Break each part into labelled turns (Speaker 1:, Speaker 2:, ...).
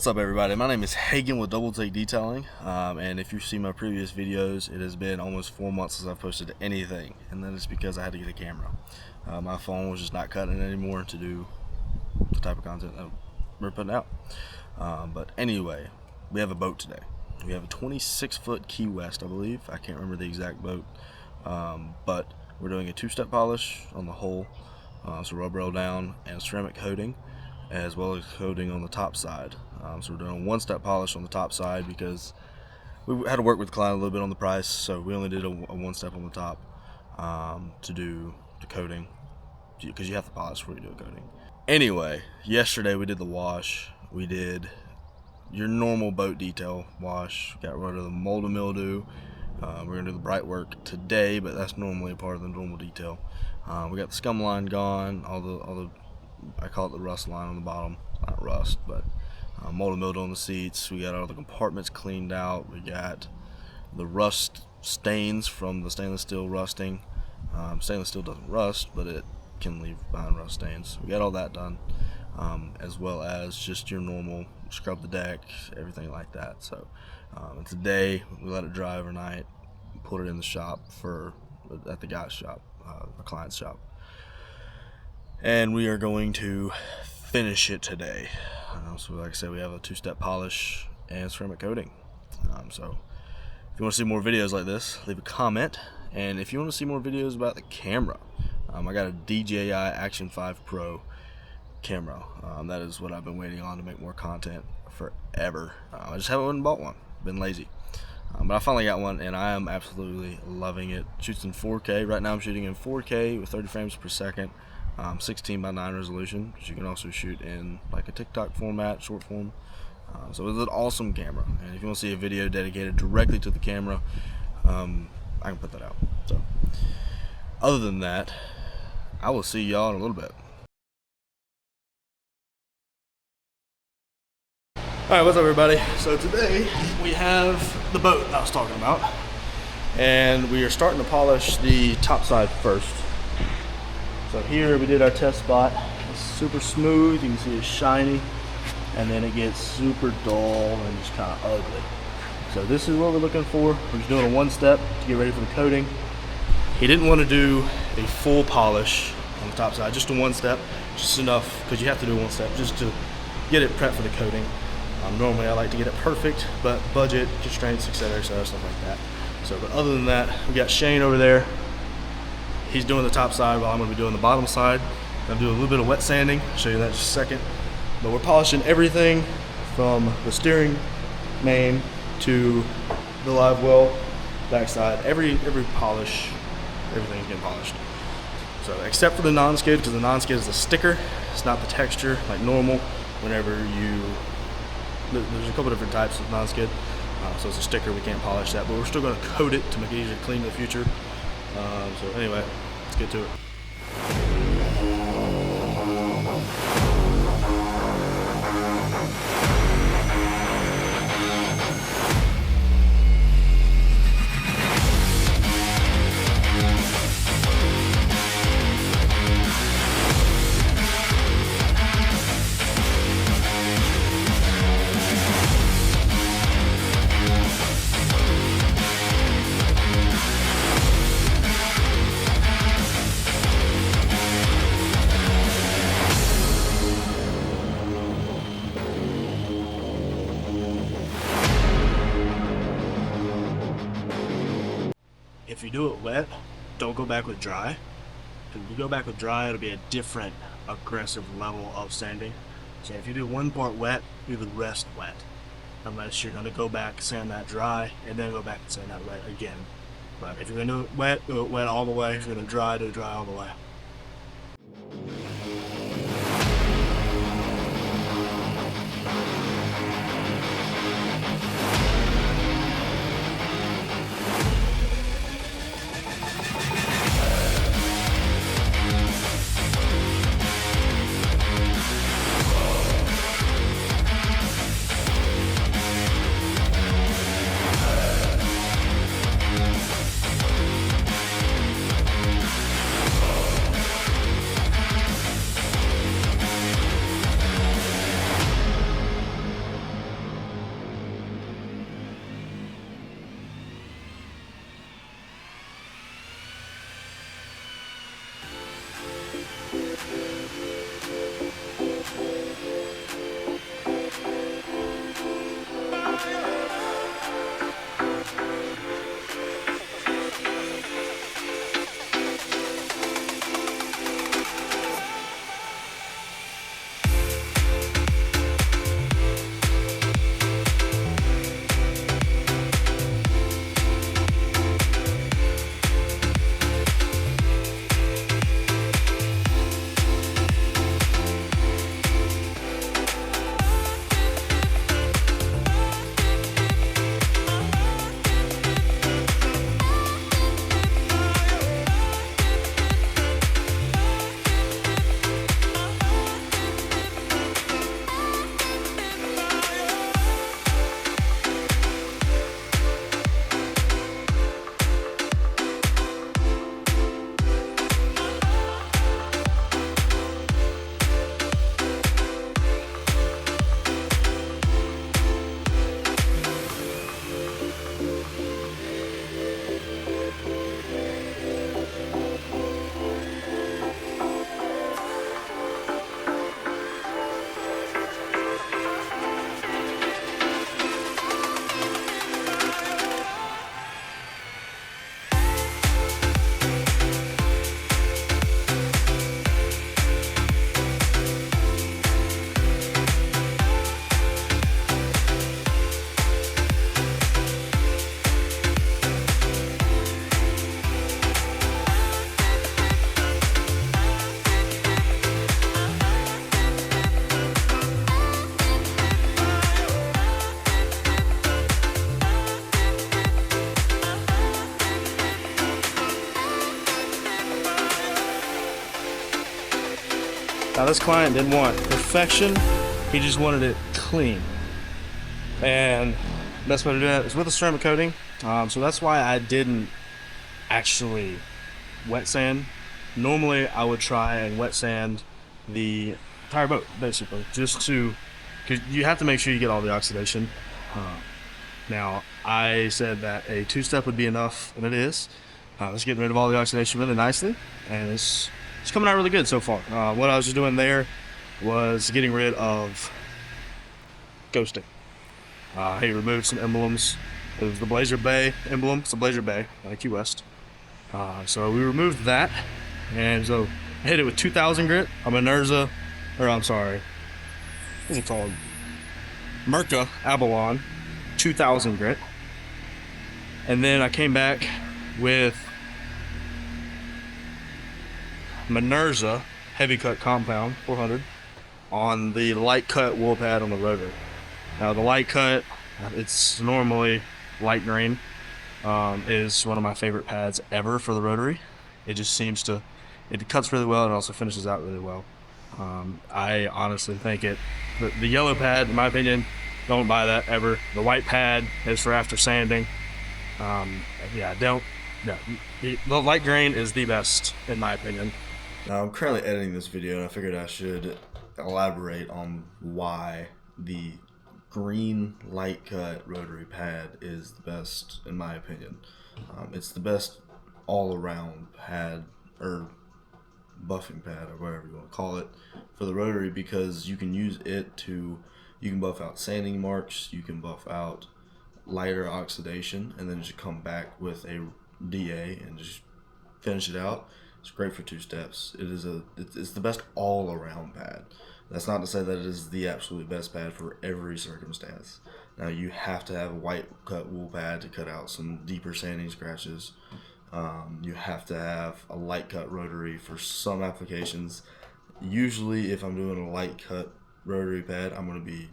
Speaker 1: What's up, everybody? My name is Hagen with DoubleTake Detailing, and if you've seen my previous videos, it has been almost 4 months since I've posted anything, and that is because I had to get a camera. My phone was just not cutting it anymore to do the type of content that we're putting out. But anyway, we have a boat today. We have a 26-foot Key West, I believe. I can't remember the exact boat, but we're doing a two-step polish on the hull, so rub rail down and ceramic coating, as well as coating on the top side. So we're doing a one-step polish on the top side because we had to work with the client a little bit on the price, so we only did a one-step on the top to do the coating, because you have to polish before you do a coating. Anyway, yesterday we did the wash. We did your normal boat detail wash, got rid of the mold and mildew. We're going to do the bright work today, but that's normally a part of the normal detail. We got the scum line gone, all the I call it the rust line on the bottom. Not rust, but mold and mildew on the seats. We got all the compartments cleaned out. We got the rust stains from the stainless steel rusting. Stainless steel doesn't rust, but it can leave behind rust stains. We got all that done, as well as just your normal scrub the deck, everything like that. So and today we let it dry overnight, put it in the shop at the guy's shop, the client's shop. And we are going to finish it today. So like I said, we have a two-step polish and ceramic coating. So if you want to see more videos like this, leave a comment. And if you want to see more videos about the camera, I got a DJI Action 5 Pro camera. That is what I've been waiting on to make more content forever. I just haven't went and bought one. Been lazy. But I finally got one, and I am absolutely loving it. Shoots in 4K. Right now I'm shooting in 4K with 30 frames per second. 16:9 resolution, which you can also shoot in like a TikTok format, short form. So it's an awesome camera, and if you want to see a video dedicated directly to the camera, I can put that out. So other than that, I will see y'all in a little bit. Alright, what's up, everybody? So today we have the boat that I was talking about, and we are starting to polish the top side first. So here we did our test spot. It's super smooth, you can see it's shiny, and then it gets super dull and just kind of ugly. So this is what we're looking for. We're just doing a one step to get ready for the coating. He didn't want to do a full polish on the top side, just a one step, just enough, because you have to do one step just to get it prepped for the coating. Normally I like to get it perfect, but budget, constraints, etc., stuff like that. So, but other than that, we got Shane over there. He's doing the top side while I'm going to be doing the bottom side. I'm doing a little bit of wet sanding. I'll show you that in just a second. But we're polishing everything from the steering main to the live well backside. Every polish, everything's getting polished. So except for the non-skid, because the non-skid is a sticker. It's not the texture like normal. Whenever there's a couple different types of non-skid. So it's a sticker, we can't polish that. But we're still going to coat it to make it easier to clean in the future. So anyway, let's get to it. If you do it wet, don't go back with dry. If you go back with dry, it'll be a different aggressive level of sanding. So if you do one part wet, do the rest wet. Unless you're going to go back, sand that dry, and then go back and sand that wet again. But if you're going to do it wet all the way. If you're going to dry, do it dry all the way. Now this client didn't want perfection, he just wanted it clean. And best way to do that is with a ceramic coating. So that's why I didn't actually wet sand. Normally I would try and wet sand the entire boat, basically, just to, because you have to make sure you get all the oxidation. Now I said that a two-step would be enough, and it is. It's getting rid of all the oxidation really nicely, and it's coming out really good so far. What I was just doing there was getting rid of ghosting. He removed some emblems. It was the Blazer Bay emblem. It's a Blazer Bay, Key West. So we removed that, and so I hit it with 2,000 grit. What's it called? Merca Abalon 2,000 grit. And then I came back with Minerza heavy cut compound 400 on the light cut wool pad on the rotor. Now the light cut, it's normally light green, is one of my favorite pads ever for the rotary. It just seems to, it cuts really well and also finishes out really well. I honestly think the yellow pad, in my opinion, don't buy that ever. The white pad is for after sanding. The light green is the best in my opinion.
Speaker 2: Now I'm currently editing this video and I figured I should elaborate on why the green light cut rotary pad is the best in my opinion. It's the best all around pad or buffing pad or whatever you want to call it for the rotary, because you can use it to, you can buff out sanding marks, you can buff out lighter oxidation, and then just come back with a DA and just finish it out. It's great for two steps. It's the best all around pad. That's not to say that it is the absolute best pad for every circumstance. Now you have to have a white cut wool pad to cut out some deeper sanding scratches. You have to have a light cut rotary for some applications. Usually if I'm doing a light cut rotary pad, I'm going to be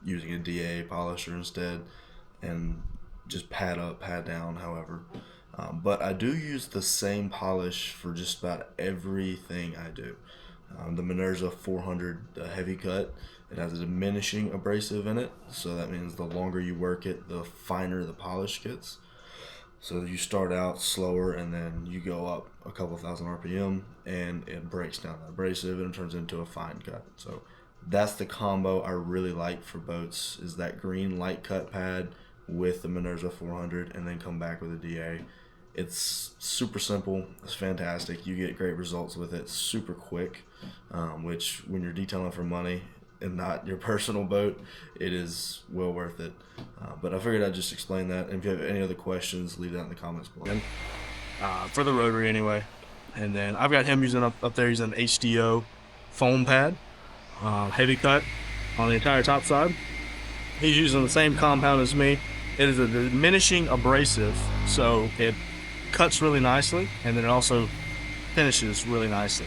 Speaker 2: using a DA polisher instead and just pad up, pad down, however. But I do use the same polish for just about everything I do. The Minerza 400 heavy cut, it has a diminishing abrasive in it, so that means the longer you work it, the finer the polish gets. So you start out slower and then you go up a couple thousand RPM and it breaks down the abrasive and it turns into a fine cut. So that's the combo I really like for boats, is that green light cut pad with the Minerza 400 and then come back with a DA. It's super simple, it's fantastic, you get great results with it super quick, which when you're detailing for money and not your personal boat, it is well worth it. But I figured I'd just explain that, and if you have any other questions, leave that in the comments below.
Speaker 1: For the rotary anyway. And then I've got him using up there using an HDO foam pad, heavy cut on the entire top side. He's using the same compound as me. It is a diminishing abrasive, so it cuts really nicely, and then it also finishes really nicely.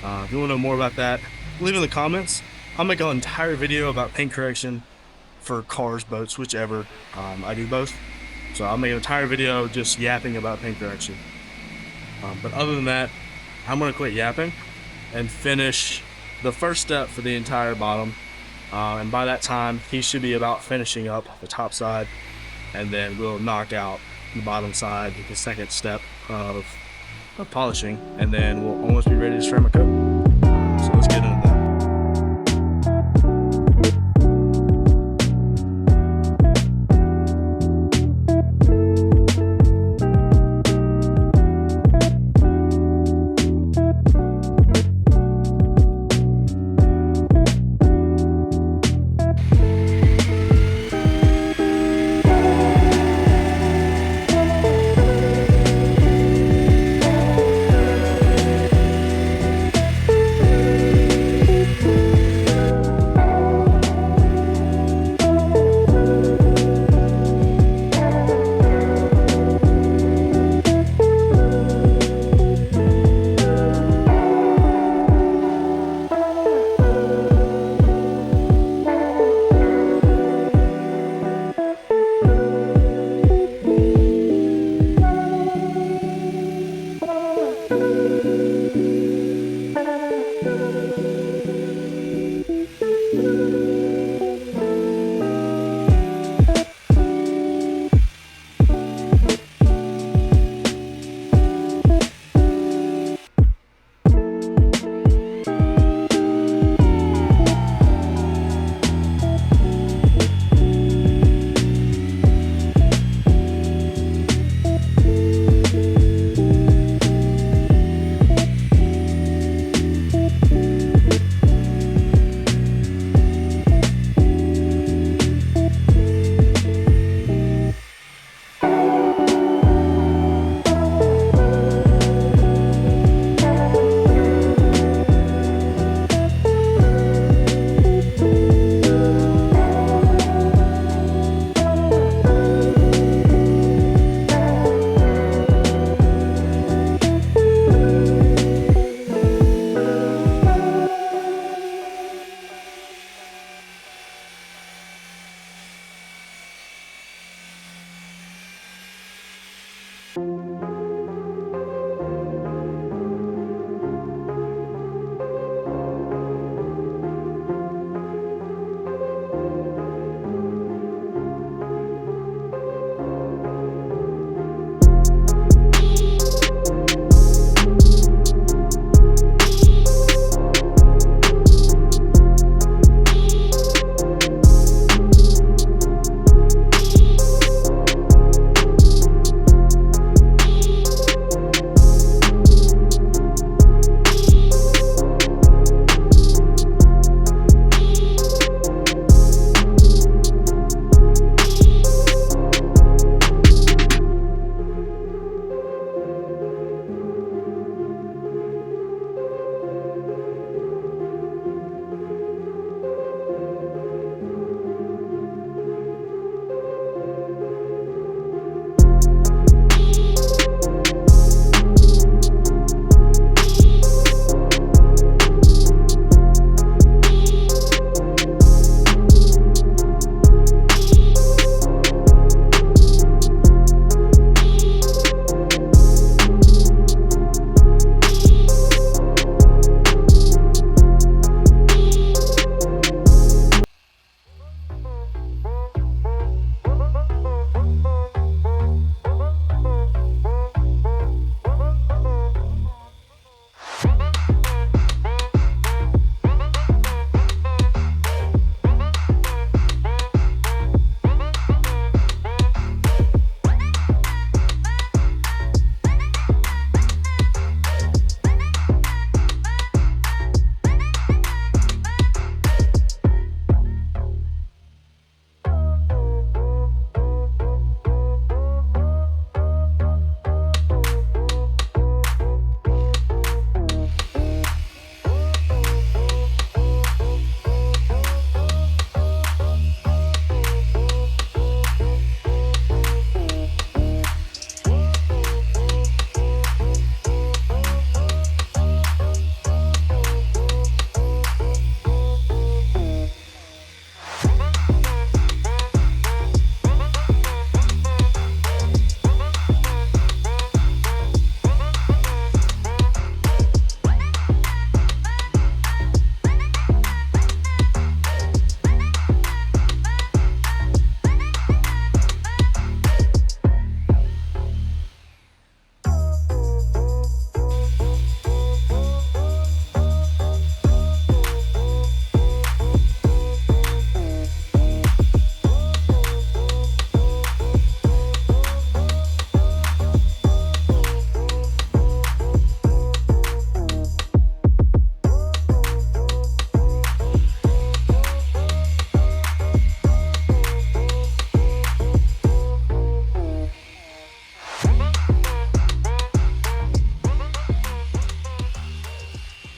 Speaker 1: If you want to know more about that, leave in the comments. I'll make an entire video about paint correction for cars, boats, whichever. I do both, so I'll make an entire video just yapping about paint correction. But other than that, I'm going to quit yapping and finish the first step for the entire bottom, and by that time he should be about finishing up the top side, and then we'll knock out the bottom side with the second step of polishing, and then we'll almost be ready to ceramic coat. So let's get into that.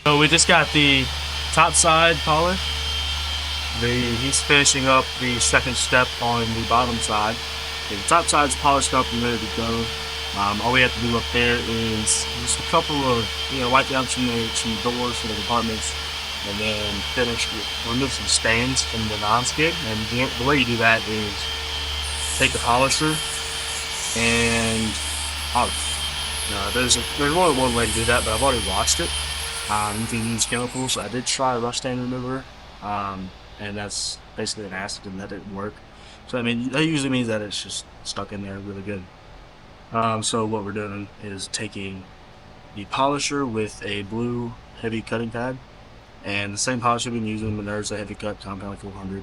Speaker 3: So we just got the top side polished. He's finishing up the second step on the bottom side. The top side's polished up and ready to go. All we have to do up there is just a couple of, wipe down some doors for the compartments, and then remove some stains from the non-skid. And the way you do that is take the polisher and polish. There's only one way to do that, but I've already washed it. You can use chemicals. I did try rust stain remover, and that's basically an acid, and that didn't work. So that usually means that it's just stuck in there really good. So what we're doing is taking the polisher with a blue heavy cutting pad, and the same polish I've been using, Minerva Heavy Cut Compound 400,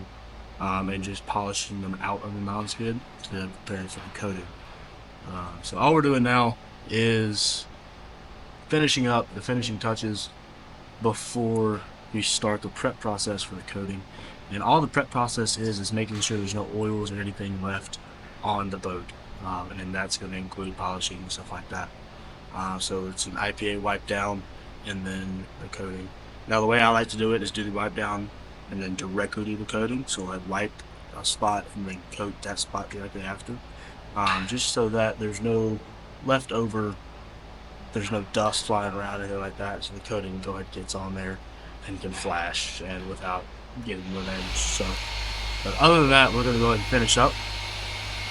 Speaker 3: and just polishing them out of the non-skid to prepare it for the coating. So all we're doing now is finishing up the finishing touches before we start the prep process for the coating. And all the prep process is making sure there's no oils or anything left on the boat, and then that's going to include polishing and stuff like that. So it's an IPA wipe down and then the coating. Now the way I like to do it is do the wipe down and then directly do the coating. So I wipe a spot and then coat that spot directly after, just so that there's no leftover, there's no dust flying around or anything like that, so the coating gets on there and can flash and without getting no damage. So, but other than that, we're going to go ahead and finish up.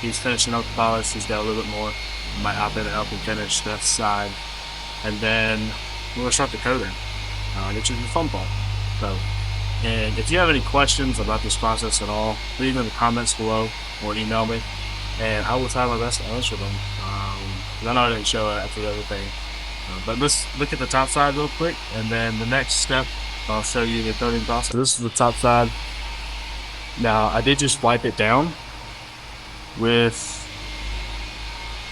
Speaker 3: He's finishing up the polish. He's got a little bit more. might hop in and help him finish that side, and then we'll start the coating, which is the fun part. So, and if you have any questions about this process at all, leave them in the comments below or email me, and I will try my best to answer them. I know I didn't show it after everything, but let's look at the top side real quick, and then the next step I'll show you the coating process. So this is the top side. Now I did just wipe it down with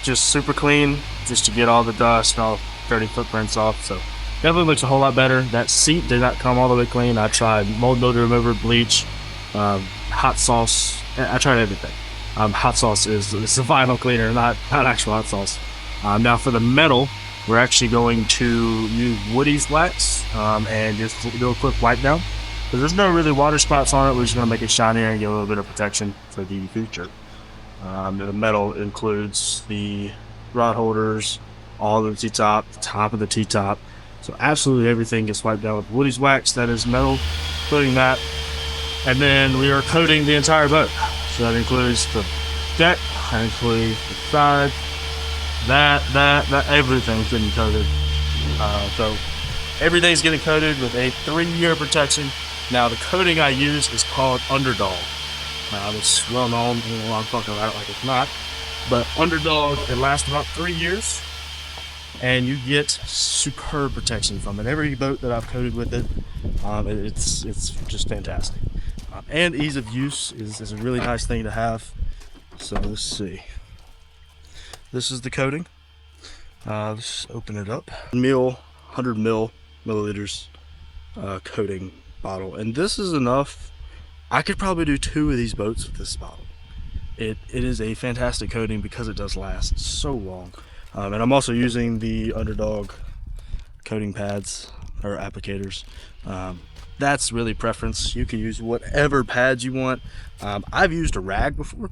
Speaker 3: just super clean, just to get all the dust and all dirty footprints off. So definitely looks a whole lot better. That seat did not come all the way clean. I tried mold builder remover, bleach, hot sauce. I tried everything. Hot sauce is the final cleaner, not actual hot sauce. Now for the metal, we're actually going to use Woody's wax and just do a quick wipe down. Because there's no really water spots on it, we're just going to make it shinier and get a little bit of protection for the future. The metal includes the rod holders, all the T-top, the top of the T-top. So absolutely everything gets wiped down with Woody's wax. That is metal, including that. And then we are coating the entire boat. So that includes the deck, that includes the side, that everything's getting coated. So everything's getting coated with a 3-year protection. Now the coating I use is called Underdog. It's well known, I don't know why I'm talking about it like it's not. But Underdog, it lasts about 3 years. And you get superb protection from it. Every boat that I've coated with it, it's just fantastic. And ease of use is a really nice thing to have. So let's see. This is the coating. Let's open it up. 100 milliliters coating bottle, and this is enough. I could probably do 2 of these boats with this bottle. It is a fantastic coating because it does last so long. And I'm also using the Underdog coating pads or applicators. That's really preference. You can use whatever pads you want. I've used a rag before,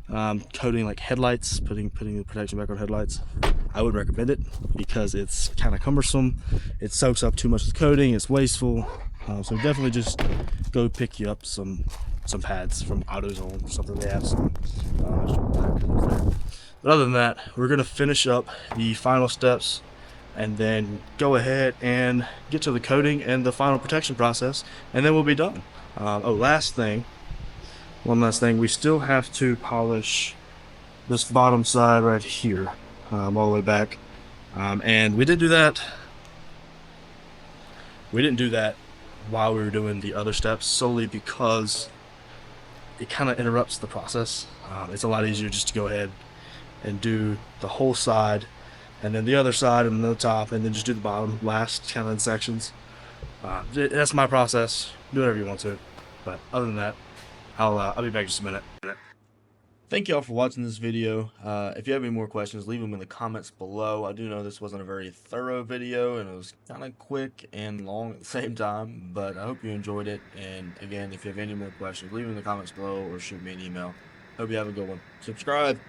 Speaker 3: coating like headlights, putting the protection back on headlights. I would recommend it because it's kind of cumbersome. It soaks up too much of the coating. It's wasteful. So definitely just go pick you up some pads from AutoZone or something. They have some. But other than that, we're gonna finish up the final steps and then go ahead and get to the coating and the final protection process, and then we'll be done. One last thing, we still have to polish this bottom side right here, all the way back, and we didn't do that while we were doing the other steps, solely because it kind of interrupts the process. It's a lot easier just to go ahead and do the whole side, and then the other side, and then the top, and then just do the bottom last, kind of in sections. That's my process. Do whatever you want to. But other than that, I'll be back in just a minute.
Speaker 1: Thank y'all for watching this video. If you have any more questions, leave them in the comments below. I do know this wasn't a very thorough video, and it was kind of quick and long at the same time, but I hope you enjoyed it. And again, if you have any more questions, leave them in the comments below or shoot me an email. Hope you have a good one. Subscribe.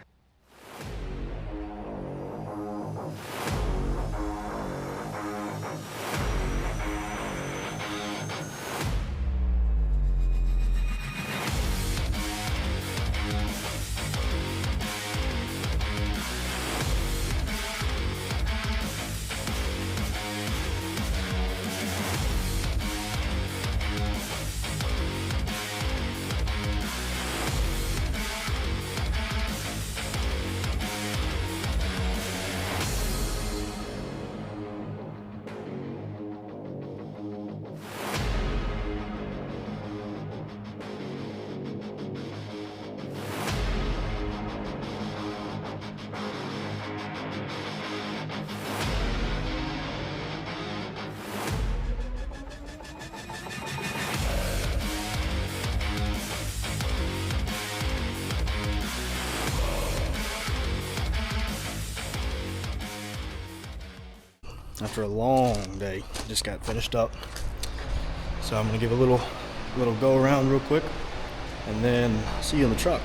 Speaker 1: After a long day, just got finished up, so I'm gonna give a little go around real quick, and then see you in the truck.